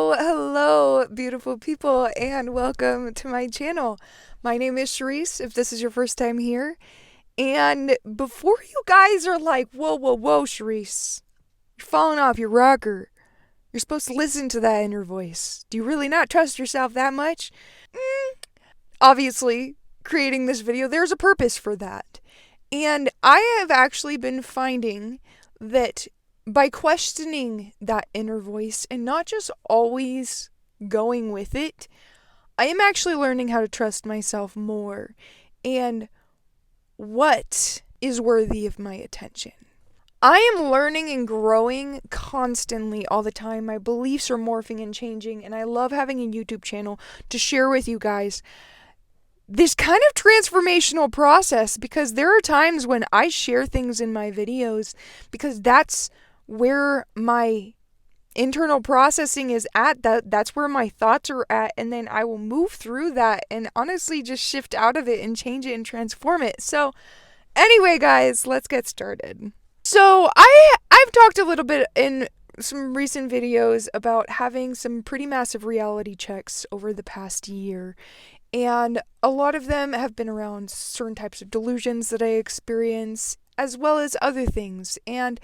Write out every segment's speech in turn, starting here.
Hello, beautiful people, and welcome to my channel. My name is Cherisse, if this is your first time here. And before you guys are like, whoa, Cherisse, you're falling off your rocker. You're supposed to listen to that inner voice. Do you really not trust yourself that much? Obviously, creating this video, there's a purpose for that. And I have actually been finding that by questioning that inner voice and not just always going with it, I am actually learning how to trust myself more and what is worthy of my attention. I am learning and growing constantly all the time. My beliefs are morphing and changing, and I love having a YouTube channel to share with you guys this kind of transformational process, because there are times when I share things in my videos because that's where my internal processing is at, that's where my thoughts are at, and then I will move through that and honestly just shift out of it and change it and transform it. So anyway, guys, let's get started. So I've talked a little bit in some recent videos about having some pretty massive reality checks over the past year. And a lot of them have been around certain types of delusions that I experience, as well as other things. And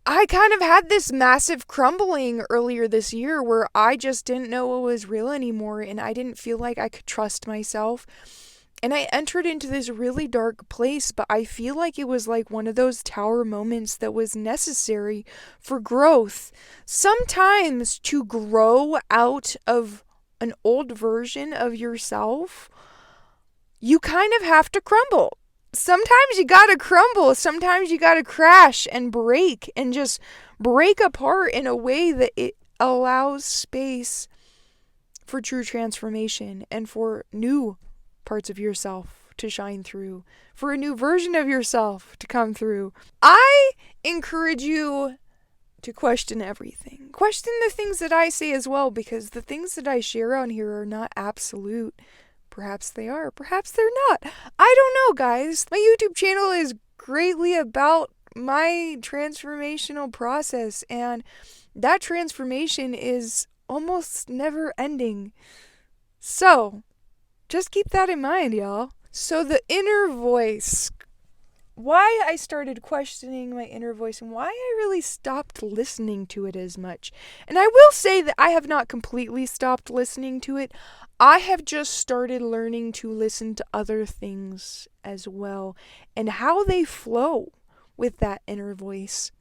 I kind of had this massive crumbling earlier this year where I just didn't know what was real anymore, and I didn't feel like I could trust myself. And I entered into this really dark place, but I feel like it was like one of those tower moments that was necessary for growth. Sometimes to grow out of an old version of yourself, you kind of have to crumble. Sometimes you gotta crumble. Sometimes you gotta crash and break and just break apart in a way that it allows space for true transformation and for new parts of yourself to shine through, for a new version of yourself to come through. I encourage you to question everything. Question the things that I say as well, because the things that I share on here are not absolute. Perhaps they are, perhaps they're not. I don't know, guys. My YouTube channel is greatly about my transformational process, and that transformation is almost never ending. So, just keep that in mind, y'all. So the inner voice, why I started questioning my inner voice and why I really stopped listening to it as much. And I will say that I have not completely stopped listening to it. I have just started learning to listen to other things as well and how they flow with that inner voice.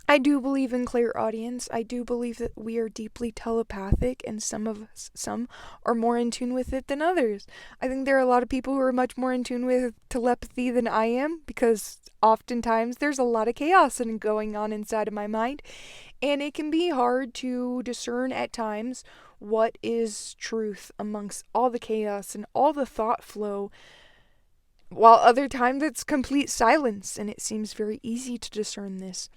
I do believe in clairaudience. I do believe that we are deeply telepathic, and some are more in tune with it than others. I think there are a lot of people who are much more in tune with telepathy than I am, because oftentimes there's a lot of chaos going on inside of my mind, and it can be hard to discern at times what is truth amongst all the chaos and all the thought flow, while other times it's complete silence, and it seems very easy to discern this.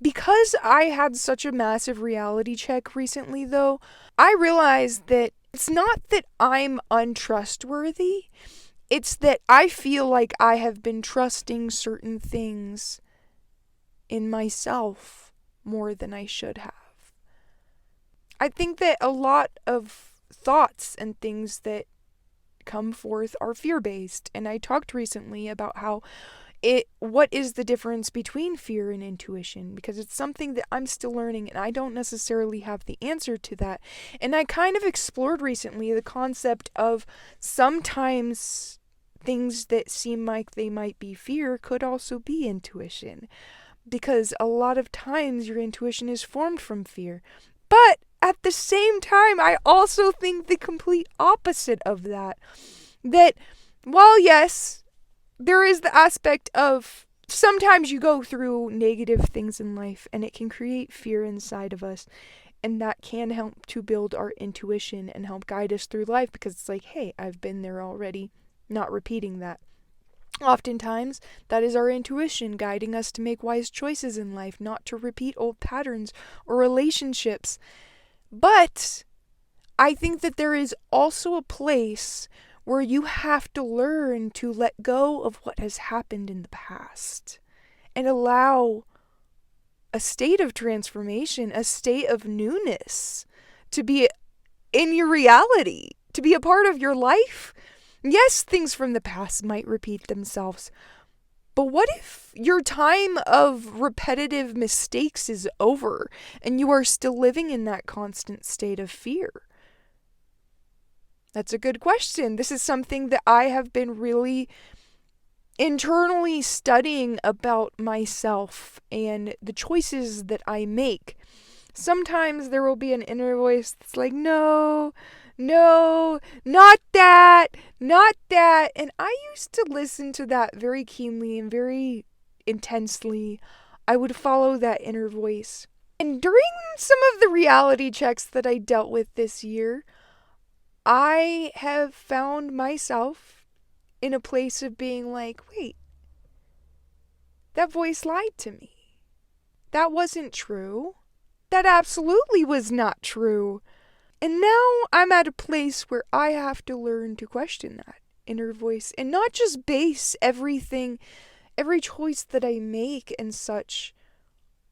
Because I had such a massive reality check recently, though, I realized that it's not that I'm untrustworthy, it's that I feel like I have been trusting certain things in myself more than I should have. I think that a lot of thoughts and things that come forth are fear-based, and I talked recently about what is the difference between fear and intuition, because it's something that I'm still learning and I don't necessarily have the answer to that. And I kind of explored recently the concept of sometimes things that seem like they might be fear could also be intuition, because a lot of times your intuition is formed from fear. But at the same time, I also think the complete opposite of that. That while yes, there is the aspect of sometimes you go through negative things in life and it can create fear inside of us. And that can help to build our intuition and help guide us through life, because it's like, hey, I've been there already, not repeating that. Oftentimes, that is our intuition guiding us to make wise choices in life, not to repeat old patterns or relationships. But I think that there is also a place where you have to learn to let go of what has happened in the past and allow a state of transformation, a state of newness to be in your reality, to be a part of your life. Yes, things from the past might repeat themselves, but what if your time of repetitive mistakes is over and you are still living in that constant state of fear? That's a good question. This is something that I have been really internally studying about myself and the choices that I make. Sometimes there will be an inner voice that's like, no, no, not that, not that. And I used to listen to that very keenly and very intensely. I would follow that inner voice. And during some of the reality checks that I dealt with this year, I have found myself in a place of being like, wait, that voice lied to me. That wasn't true. That absolutely was not true. And now I'm at a place where I have to learn to question that inner voice and not just base everything, every choice that I make and such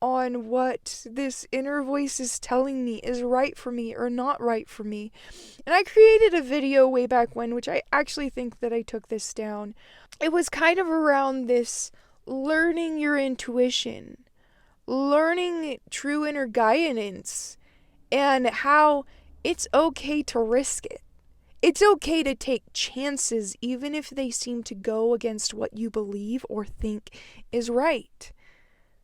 on what this inner voice is telling me is right for me or not right for me. And I created a video way back when, which I actually think that I took this down. It was kind of around this learning your intuition, learning true inner guidance, and how it's okay to risk it. It's okay to take chances even if they seem to go against what you believe or think is right.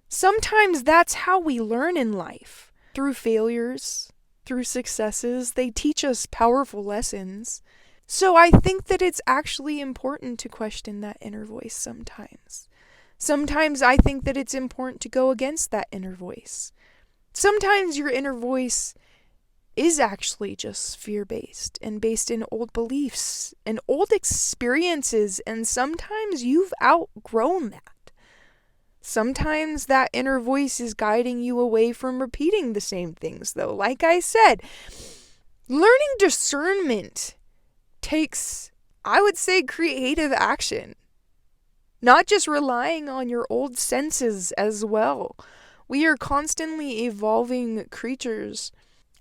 Sometimes that's how we learn in life. Through failures, through successes, they teach us powerful lessons. So I think that it's actually important to question that inner voice sometimes. Sometimes I think that it's important to go against that inner voice. Sometimes your inner voice is actually just fear-based and based in old beliefs and old experiences, and sometimes you've outgrown that. Sometimes that inner voice is guiding you away from repeating the same things, though. Like I said, learning discernment takes, I would say, creative action. Not just relying on your old senses as well. We are constantly evolving creatures.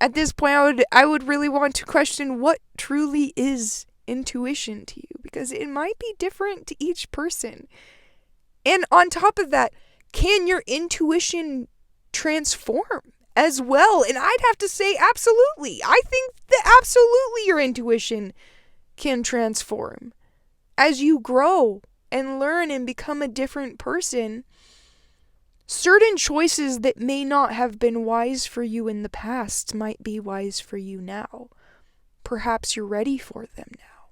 At this point, I would really want to question what truly is intuition to you, because it might be different to each person. And on top of that, can your intuition transform as well? And I'd have to say absolutely. I think that absolutely your intuition can transform. As you grow and learn and become a different person, certain choices that may not have been wise for you in the past might be wise for you now. Perhaps you're ready for them now.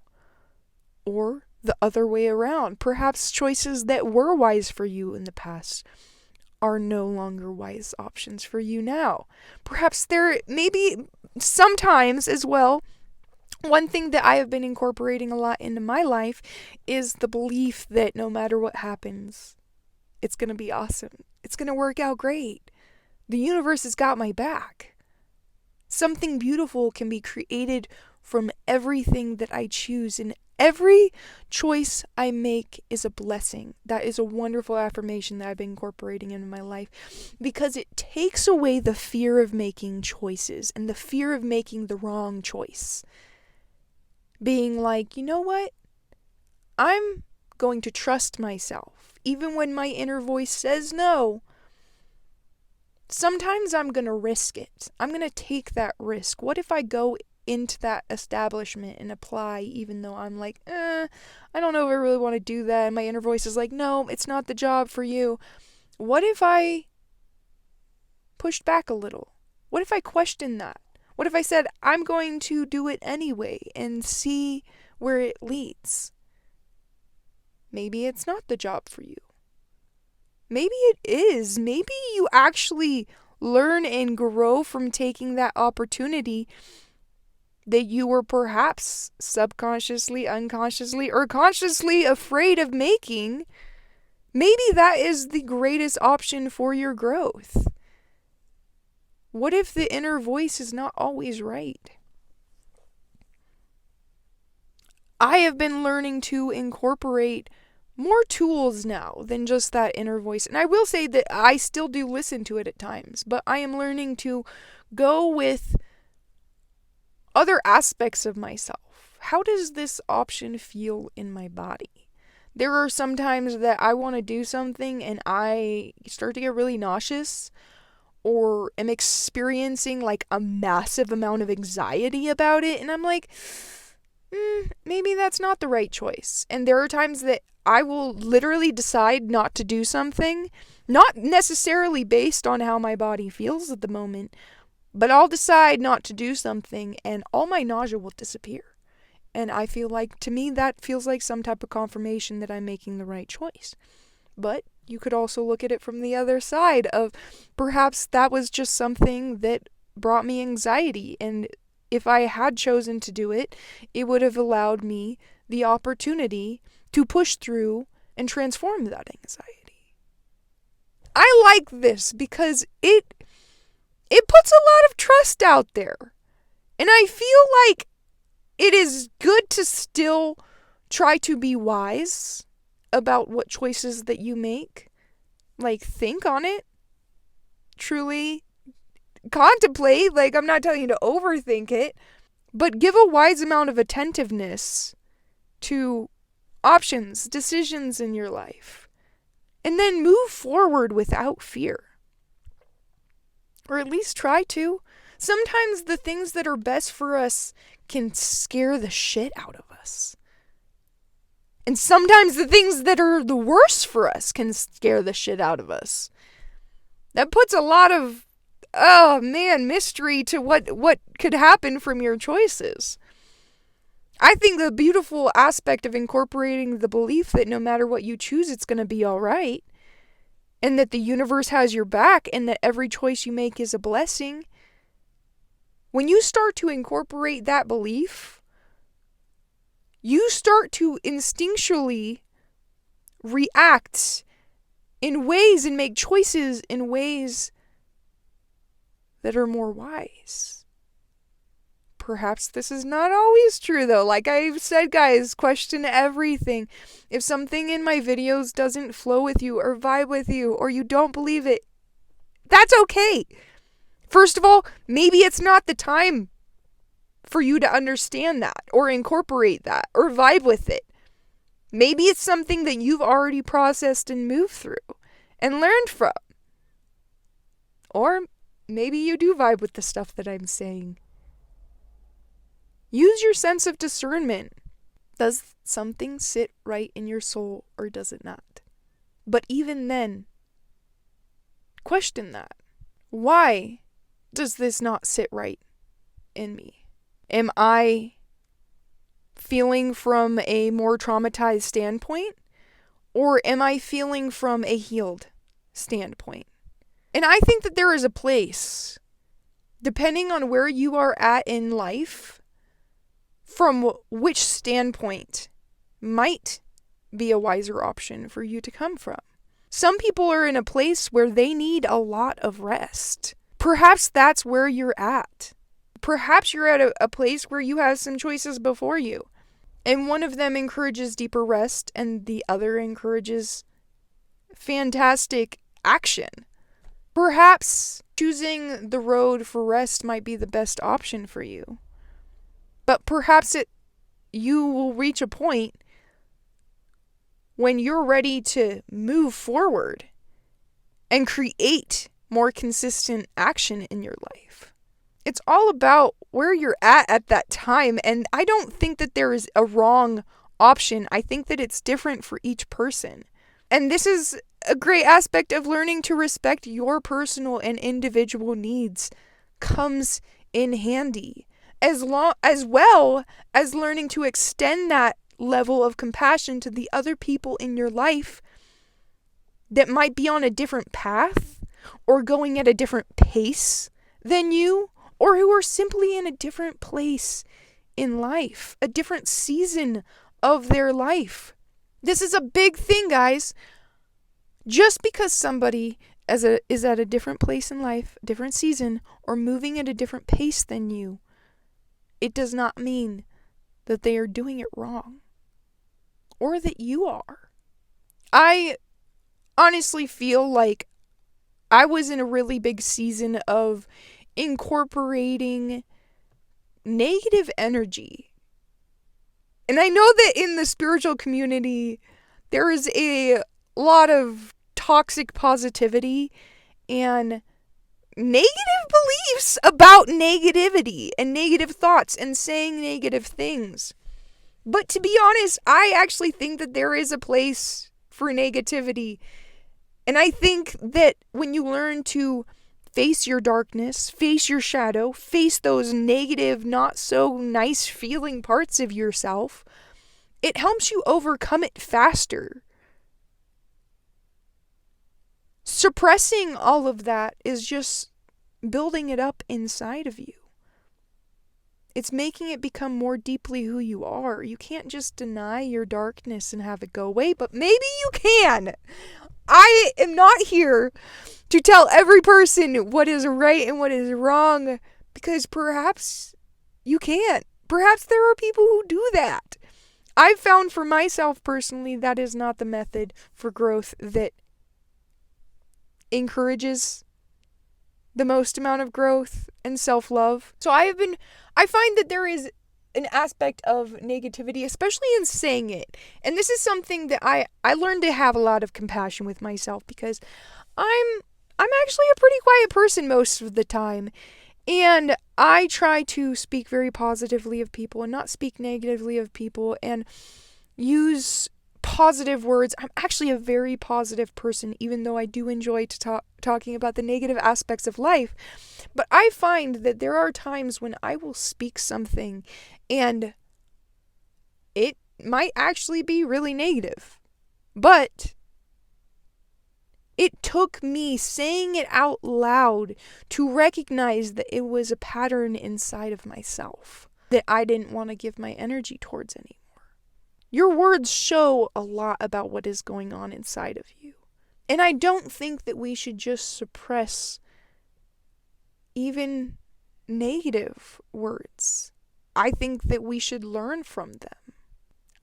Or the other way around. Perhaps choices that were wise for you in the past are no longer wise options for you now. Perhaps there maybe sometimes as well, one thing that I have been incorporating a lot into my life is the belief that no matter what happens, it's going to be awesome. It's going to work out great. The universe has got my back. Something beautiful can be created from everything that I choose, and every choice I make is a blessing. That is a wonderful affirmation that I've been incorporating into my life, because it takes away the fear of making choices and the fear of making the wrong choice. Being like, you know what? I'm going to trust myself, even when my inner voice says no. Sometimes I'm going to risk it. I'm going to take that risk. What if I go into that establishment and apply, even though I'm like, I don't know if I really want to do that. And my inner voice is like, no, it's not the job for you. What if I pushed back a little? What if I questioned that? What if I said, I'm going to do it anyway and see where it leads? Maybe it's not the job for you. Maybe it is. Maybe you actually learn and grow from taking that opportunity that you were perhaps subconsciously, unconsciously, or consciously afraid of making. Maybe that is the greatest option for your growth. What if the inner voice is not always right? I have been learning to incorporate more tools now than just that inner voice. And I will say that I still do listen to it at times, but I am learning to go with other aspects of myself. How does this option feel in my body? There are some times that I want to do something and I start to get really nauseous or am experiencing like a massive amount of anxiety about it. And I'm like, maybe that's not the right choice. And there are times that I will literally decide not to do something, not necessarily based on how my body feels at the moment, but I'll decide not to do something and all my nausea will disappear. And I feel like, to me, that feels like some type of confirmation that I'm making the right choice. But you could also look at it from the other side of perhaps that was just something that brought me anxiety. And if I had chosen to do it, it would have allowed me the opportunity to push through and transform that anxiety. I like this because it puts a lot of trust out there. And I feel like it is good to still try to be wise about what choices that you make. Like, think on it. Truly contemplate. Like, I'm not telling you to overthink it. But give a wise amount of attentiveness to options, decisions in your life. And then move forward without fear. Or at least try to. Sometimes the things that are best for us can scare the shit out of us. And sometimes the things that are the worst for us can scare the shit out of us. That puts a lot of, mystery to what could happen from your choices. I think the beautiful aspect of incorporating the belief that no matter what you choose, it's going to be all right. And that the universe has your back and that every choice you make is a blessing. When you start to incorporate that belief, you start to instinctually react in ways and make choices in ways that are more wise. Perhaps this is not always true though. Like I've said, guys, question everything. If something in my videos doesn't flow with you or vibe with you or you don't believe it, that's okay. First of all, maybe it's not the time for you to understand that or incorporate that or vibe with it. Maybe it's something that you've already processed and moved through and learned from. Or maybe you do vibe with the stuff that I'm saying. Use your sense of discernment. Does something sit right in your soul or does it not? But even then, question that. Why does this not sit right in me? Am I feeling from a more traumatized standpoint? Or am I feeling from a healed standpoint? And I think that there is a place, depending on where you are at in life, from which standpoint might be a wiser option for you to come from. Some people are in a place where they need a lot of rest. Perhaps that's where you're at. Perhaps you're at a place where you have some choices before you. And one of them encourages deeper rest and the other encourages fantastic action. Perhaps choosing the road for rest might be the best option for you. But perhaps you will reach a point when you're ready to move forward and create more consistent action in your life. It's all about where you're at that time. And I don't think that there is a wrong option. I think that it's different for each person. And this is a great aspect of learning to respect your personal and individual needs comes in handy. As well as learning to extend that level of compassion to the other people in your life that might be on a different path or going at a different pace than you, or who are simply in a different place in life, a different season of their life. This is a big thing, guys. Just because somebody is at a different place in life, a different season, or moving at a different pace than you, it does not mean that they are doing it wrong or that you are. I honestly feel like I was in a really big season of incorporating negative energy. And I know that in the spiritual community, there is a lot of toxic positivity and negative beliefs about negativity and negative thoughts and saying negative things. But to be honest, I actually think that there is a place for negativity. And I think that when you learn to face your darkness, face your shadow, face those negative, not so nice feeling parts of yourself, it helps you overcome it faster. Suppressing all of that is just building it up inside of you. It's making it become more deeply who you are. You can't just deny your darkness and have it go away, but maybe you can. I am not here to tell every person what is right and what is wrong, because perhaps you can't. Perhaps there are people who do that. I've found for myself personally that is not the method for growth that encourages the most amount of growth and self-love. So I find that there is an aspect of negativity, especially in saying it. And this is something that I learned to have a lot of compassion with myself, because I'm actually a pretty quiet person most of the time. And I try to speak very positively of people and not speak negatively of people and use positive words. I'm actually a very positive person, even though I do enjoy talking about the negative aspects of life. But I find that there are times when I will speak something and it might actually be really negative. But it took me saying it out loud to recognize that it was a pattern inside of myself that I didn't want to give my energy towards anymore. Your words show a lot about what is going on inside of you. And I don't think that we should just suppress even negative words. I think that we should learn from them.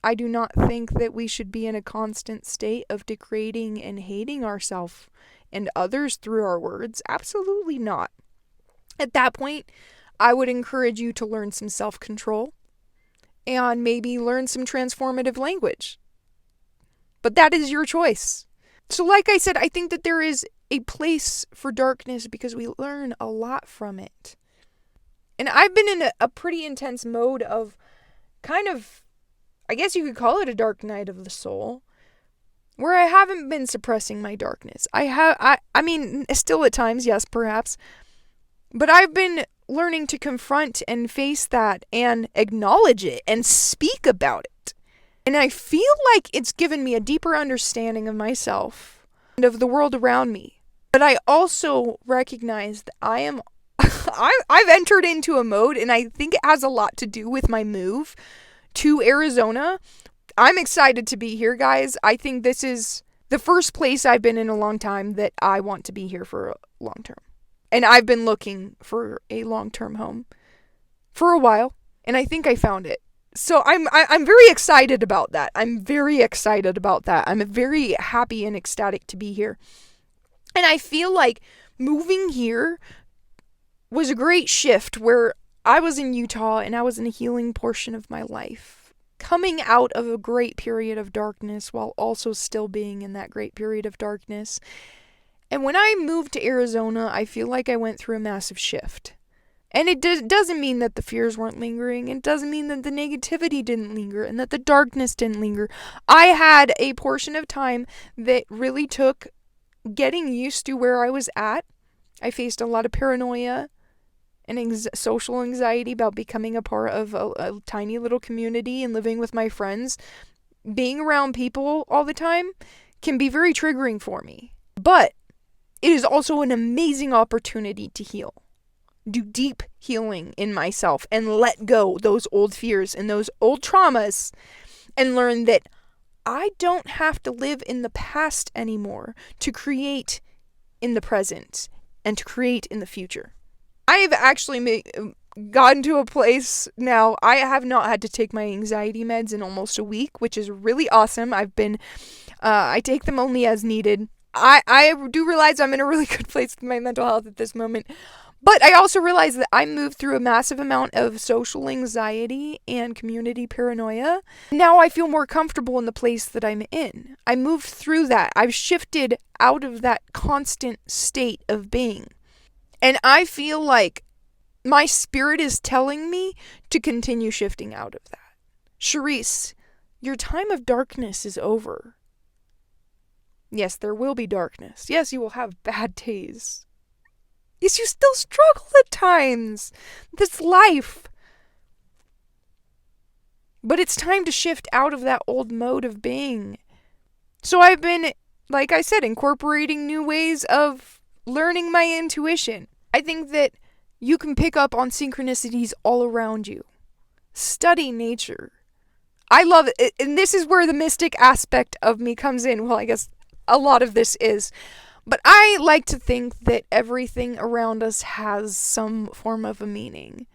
I do not think that we should be in a constant state of degrading and hating ourselves and others through our words. Absolutely not. At that point, I would encourage you to learn some self-control and maybe learn some transformative language. But that is your choice. So like I said, I think that there is a place for darkness because we learn a lot from it. And I've been in a pretty intense mode of kind of, I guess you could call it a dark night of the soul, where I haven't been suppressing my darkness. I mean, still at times, yes, perhaps. But I've been learning to confront and face that and acknowledge it and speak about it. And I feel like it's given me a deeper understanding of myself and of the world around me. But I also recognize that I've entered into a mode, and I think it has a lot to do with my move to Arizona. I'm excited to be here, guys. I think this is the first place I've been in a long time that I want to be here for a long term. And I've been looking for a long-term home for a while, and I think I found it. So I'm very excited about that. I'm very very happy and ecstatic to be here. And I feel like moving here was a great shift where I was in Utah and I was in a healing portion of my life, coming out of a great period of darkness while also still being in that great period of darkness. And when I moved to Arizona, I feel like I went through a massive shift. And it doesn't mean that the fears weren't lingering. It doesn't mean that the negativity didn't linger and that the darkness didn't linger. I had a portion of time that really took getting used to where I was at. I faced a lot of paranoia and social anxiety about becoming a part of a tiny little community and living with my friends. Being around people all the time can be very triggering for me. But it is also an amazing opportunity to heal. Do deep healing in myself and let go those old fears and those old traumas and learn that I don't have to live in the past anymore to create in the present and to create in the future. I have actually gotten to a place now. I have not had to take my anxiety meds in almost a week, which is really awesome. I take them only as needed. I do realize I'm in a really good place with my mental health at this moment. But I also realized that I moved through a massive amount of social anxiety and community paranoia. Now I feel more comfortable in the place that I'm in. I moved through that. I've shifted out of that constant state of being. And I feel like my spirit is telling me to continue shifting out of that. Cherisse, your time of darkness is over. Yes, there will be darkness. Yes, you will have bad days. Yes, you still struggle at times. That's life. But it's time to shift out of that old mode of being. So I've been, like I said, incorporating new ways of learning my intuition. I think that you can pick up on synchronicities all around you. Study nature. I love it. And this is where the mystic aspect of me comes in. Well, I guess a lot of this is. But I like to think that everything around us has some form of a meaning.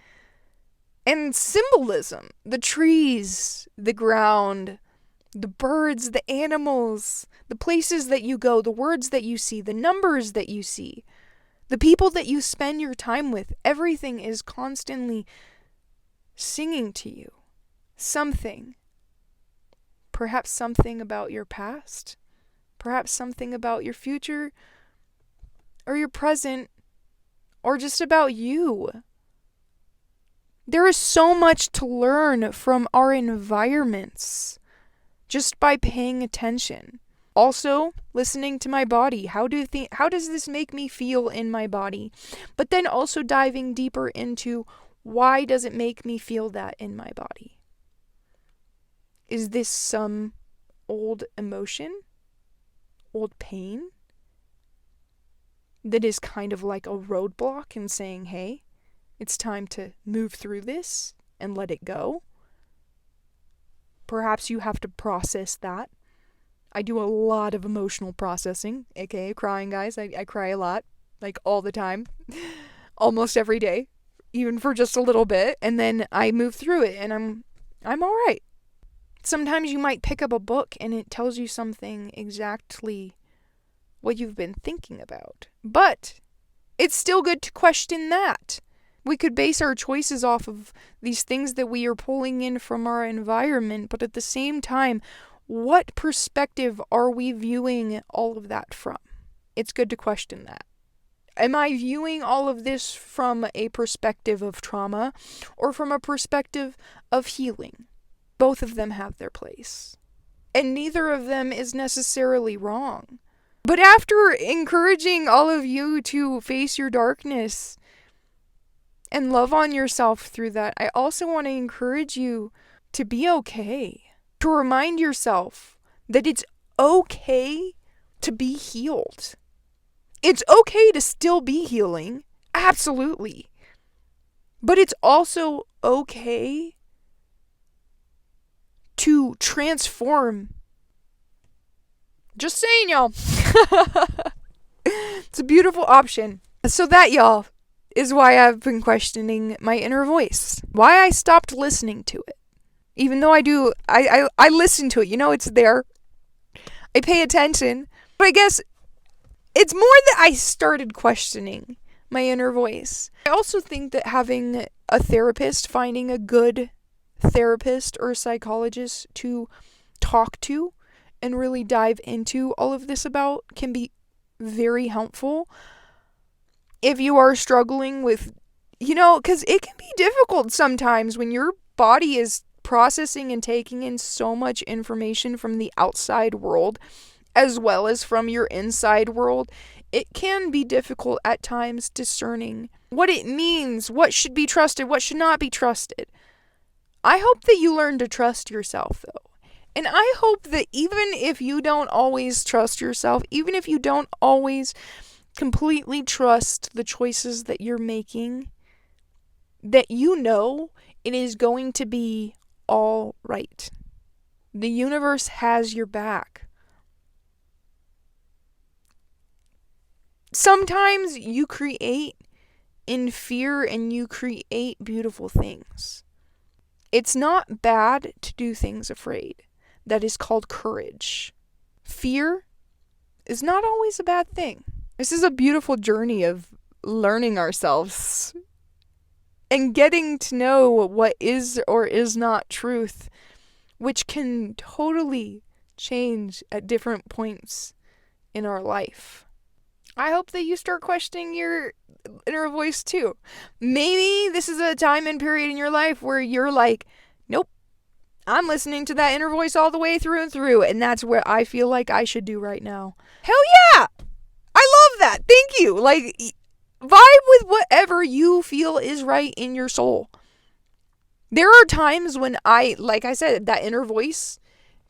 And symbolism. The trees, the ground, the birds, the animals, the places that you go, the words that you see, the numbers that you see, the people that you spend your time with. Everything is constantly singing to you. Something. Perhaps something about your past. Perhaps something about your future, or your present, or just about you. There is so much to learn from our environments just by paying attention. Also, listening to my body. How does this make me feel in my body? But then also diving deeper into why does it make me feel that in my body? Is this some old emotion? Old pain that is kind of like a roadblock and saying, hey, it's time to move through this and let it go. Perhaps you have to process that. I do a lot of emotional processing, aka crying, guys. I cry a lot, like all the time, almost every day, even for just a little bit, and then I move through it and I'm all right. Sometimes you might pick up a book and it tells you something exactly what you've been thinking about. But it's still good to question that. We could base our choices off of these things that we are pulling in from our environment, but at the same time, what perspective are we viewing all of that from? It's good to question that. Am I viewing all of this from a perspective of trauma or from a perspective of healing? Both of them have their place. And neither of them is necessarily wrong. But after encouraging all of you to face your darkness and love on yourself through that, I also want to encourage you to be okay. To remind yourself that it's okay to be healed. It's okay to still be healing. Absolutely. But it's also okay to transform. Just saying, y'all. It's a beautiful option. So that, y'all, is why I've been questioning my inner voice. Why I stopped listening to it. Even though I listen to it. You know, it's there. I pay attention. But I guess it's more that I started questioning my inner voice. I also think that having a therapist, finding a good therapist or a psychologist to talk to and really dive into all of this about can be very helpful if you are struggling with, because it can be difficult sometimes when your body is processing and taking in so much information from the outside world as well as from your inside world. It can be difficult at times discerning what it means, what should be trusted, what should not be trusted. I hope that you learn to trust yourself, though. And I hope that even if you don't always trust yourself, even if you don't always completely trust the choices that you're making, that you know it is going to be all right. The universe has your back. Sometimes you create in fear and you create beautiful things. It's not bad to do things afraid. That is called courage. Fear is not always a bad thing. This is a beautiful journey of learning ourselves and getting to know what is or is not truth, which can totally change at different points in our life. I hope that you start questioning your inner voice too. Maybe this is a time and period in your life where you're like, nope, I'm listening to that inner voice all the way through and through, and that's what I feel like I should do right now. Hell yeah! I love that. Thank you. Like, vibe with whatever you feel is right in your soul. There are times when like I said, that inner voice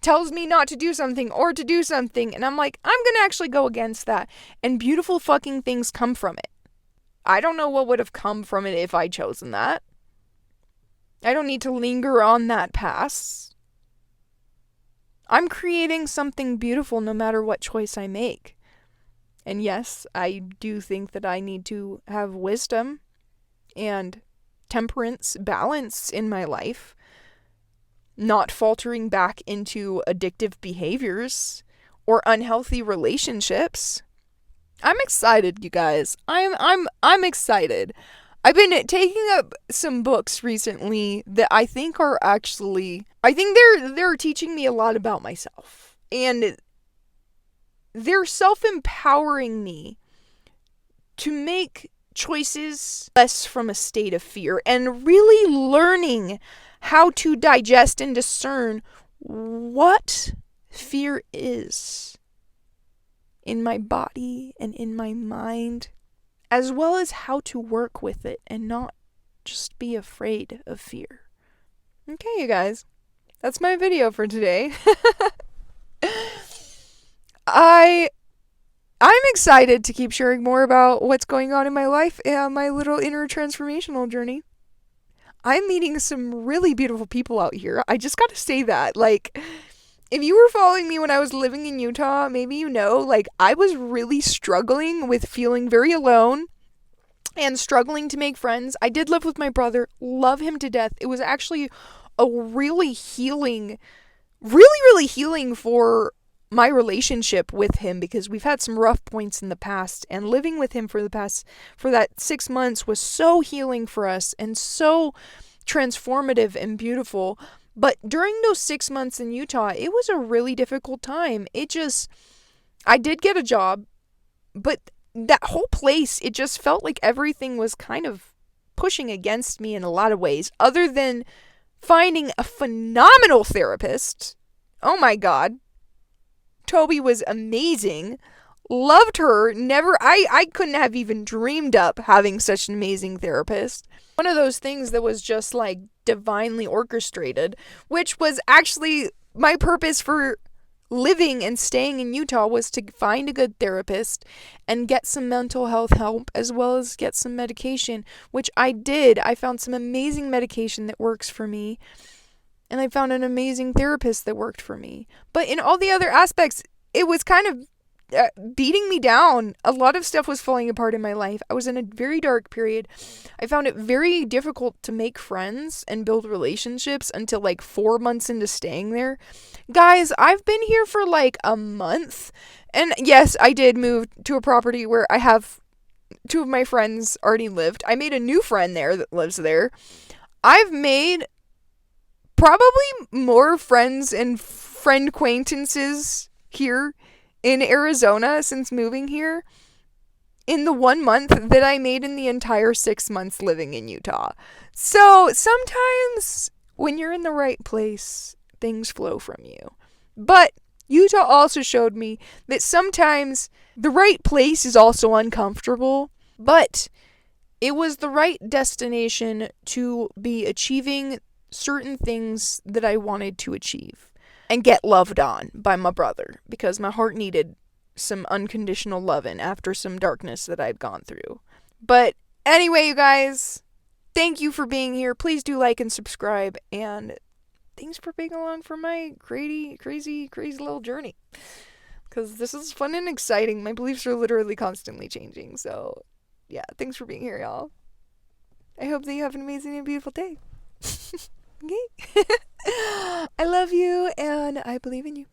tells me not to do something or to do something, and I'm like, I'm gonna actually go against that, and beautiful fucking things come from it. I don't know what would have come from it if I'd chosen that. I don't need to linger on that past. I'm creating something beautiful no matter what choice I make. And yes, I do think that I need to have wisdom and temperance, balance in my life. Not faltering back into addictive behaviors or unhealthy relationships. I'm excited, you guys. I'm excited. I've been taking up some books recently that I think are actually, I think they're teaching me a lot about myself. And they're self-empowering me to make choices less from a state of fear and really learning how to digest and discern what fear is in my body and in my mind, as well as how to work with it and not just be afraid of fear. Okay, you guys, that's my video for today. I'm excited to keep sharing more about what's going on in my life and my little inner transformational journey. I'm meeting some really beautiful people out here. I just gotta say that. Like, if you were following me when I was living in Utah, maybe you know, like, I was really struggling with feeling very alone and struggling to make friends. I did live with my brother, love him to death. It was actually a really healing for my relationship with him, because we've had some rough points in the past, and living with him for that 6 months was so healing for us and so transformative and beautiful. But during those 6 months in Utah, it was a really difficult time. I did get a job, but that whole place, it just felt like everything was kind of pushing against me in a lot of ways, other than finding a phenomenal therapist. Oh my God. Toby was amazing. Loved her. I couldn't have even dreamed up having such an amazing therapist. One of those things that was just like divinely orchestrated, which was actually my purpose for living and staying in Utah, was to find a good therapist and get some mental health help, as well as get some medication, which I did. I found some amazing medication that works for me. And I found an amazing therapist that worked for me. But in all the other aspects, it was kind of beating me down. A lot of stuff was falling apart in my life. I was in a very dark period. I found it very difficult to make friends and build relationships until like 4 months into staying there. Guys, I've been here for like a month. And yes, I did move to a property where I have 2 of my friends already lived. I made a new friend there that lives there. I've made probably more friends and friend acquaintances here in Arizona since moving here in the 1 month that I made in the entire 6 months living in Utah. So sometimes when you're in the right place, things flow from you. But Utah also showed me that sometimes the right place is also uncomfortable, but it was the right destination to be achieving certain things that I wanted to achieve and get loved on by my brother, because my heart needed some unconditional loving after some darkness that I'd gone through. But anyway, you guys, thank you for being here. Please do like and subscribe, and thanks for being along for my crazy little journey, because this is fun and exciting. My beliefs are literally constantly changing. So yeah, thanks for being here, y'all. I hope that you have an amazing and beautiful day. Okay? I love you, and I believe in you.